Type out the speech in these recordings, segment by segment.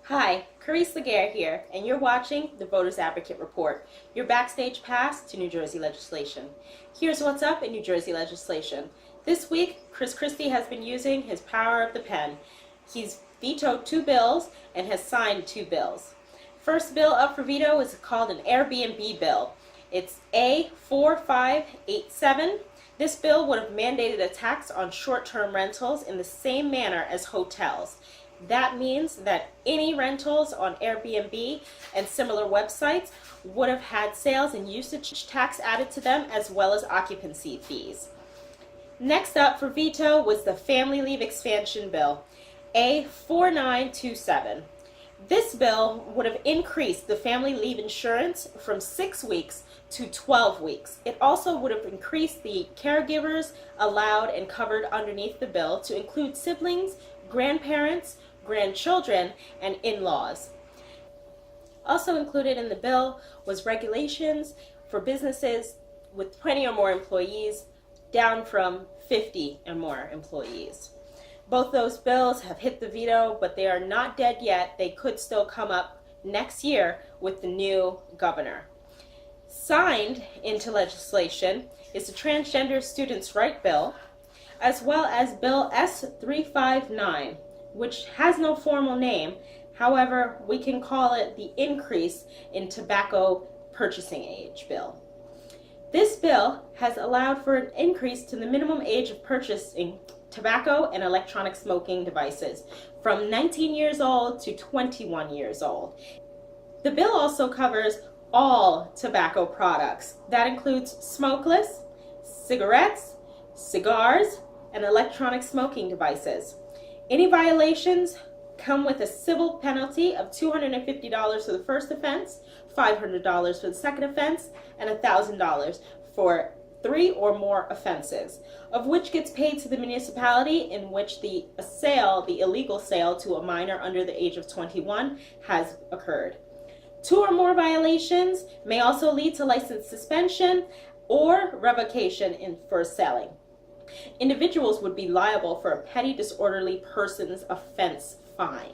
Hi, Christie here, and you're watching the Voters Advocate Report, your backstage pass to New Jersey legislation. Here's what's up in New Jersey legislation. This week, Christie has been using his power of the pen. He's vetoed 2 bills and has signed 2 bills. First bill up for veto is called an Airbnb bill. It's A4587. This bill would have mandated a tax on short-term rentals in the same manner as hotels. That means that any rentals on Airbnb and similar websites would have had sales and usage tax added to them, as well as occupancy fees. Next up for veto was the Family Leave Expansion Bill, A4927. This bill would have increased the family leave insurance from 6 weeks to 12 weeks. It also would have increased the caregivers allowed and covered underneath the bill to include siblings, grandparents, grandchildren, and in-laws. Also included in the bill was regulations for businesses with 20 or more employees, down from 50 or more employees. Both those bills have hit the veto, but they are not dead yet. They could still come up next year with the new governor. Signed into legislation is the Transgender Students' Right Bill, as well as Bill S359, which has no formal name. However, we can call it the Increase in Tobacco Purchasing Age Bill. This bill has allowed for an increase to the minimum age of purchasing tobacco and electronic smoking devices from 19 years old to 21 years old. The bill also covers all tobacco products. That includes smokeless, cigarettes, cigars, and electronic smoking devices. Any violations come with a civil penalty of $250 for the first offense, $500 for the second offense, and $1,000 for 3 or more offenses, of which gets paid to the municipality in which the illegal sale to a minor under the age of 21 has occurred. 2 or more violations may also lead to license suspension or revocation for selling. Individuals would be liable for a petty disorderly person's offense fine.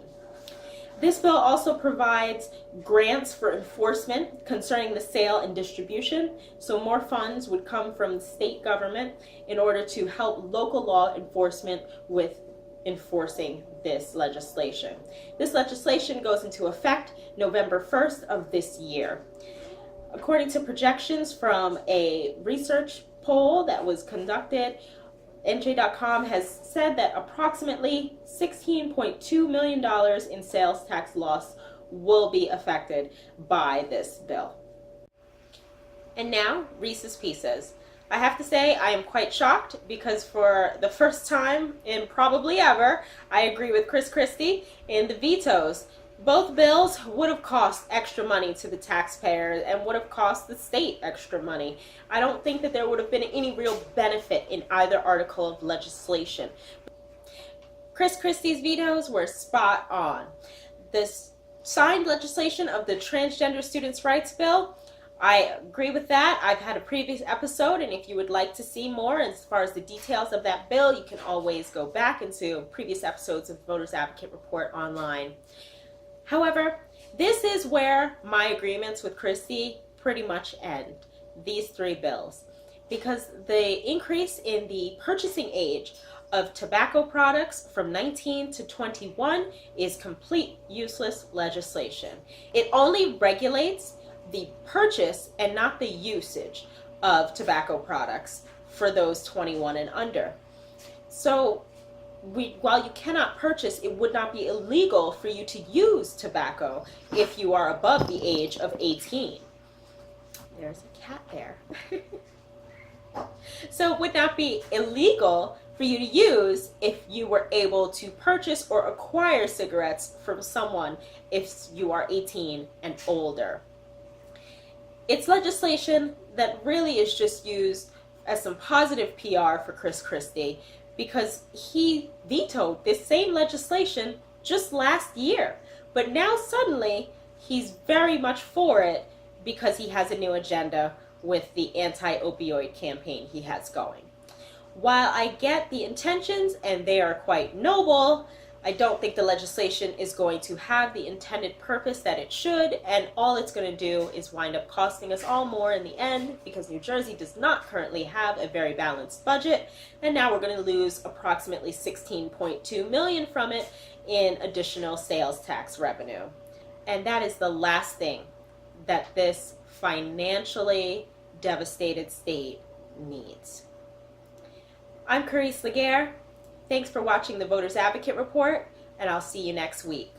This bill also provides grants for enforcement concerning the sale and distribution, so more funds would come from the state government in order to help local law enforcement with enforcing this legislation. This legislation goes into effect November 1st of this year. According to projections from a research poll that was conducted, NJ.com has said that approximately $16.2 million in sales tax loss will be affected by this bill. And now, Reese's Pieces. I have to say I am quite shocked because for the first time in probably ever, I agree with Christie in the vetoes. Both bills would have cost extra money to the taxpayers and would have cost the state extra money. I don't think that there would have been any real benefit in either article of legislation. Christie's vetoes were spot on. This signed legislation of the Transgender Students' Rights Bill, I agree with that. I've had a previous episode, and if you would like to see more as far as the details of that bill, you can always go back into previous episodes of Voters Advocate Report online. However, this is where my agreements with Christie pretty much end, these 3 bills, because the increase in the purchasing age of tobacco products from 19 to 21 is complete useless legislation. It only regulates the purchase and not the usage of tobacco products for those 21 and under. So while you cannot purchase, it would not be illegal for you to use tobacco if you are above the age of 18. There's a cat there. So it would not be illegal for you to use if you were able to purchase or acquire cigarettes from someone if you are 18 and older. It's legislation that really is just used as some positive PR for Christie, because he vetoed this same legislation just last year. But now suddenly he's very much for it because he has a new agenda with the anti-opioid campaign he has going. While I get the intentions and they are quite noble, I don't think the legislation is going to have the intended purpose that it should, and all it's going to do is wind up costing us all more in the end, because New Jersey does not currently have a very balanced budget, and now we're going to lose approximately $16.2 million from it in additional sales tax revenue. And that is the last thing that this financially devastated state needs. I'm Christie. Thanks for watching the Voters Advocate Report, and I'll see you next week.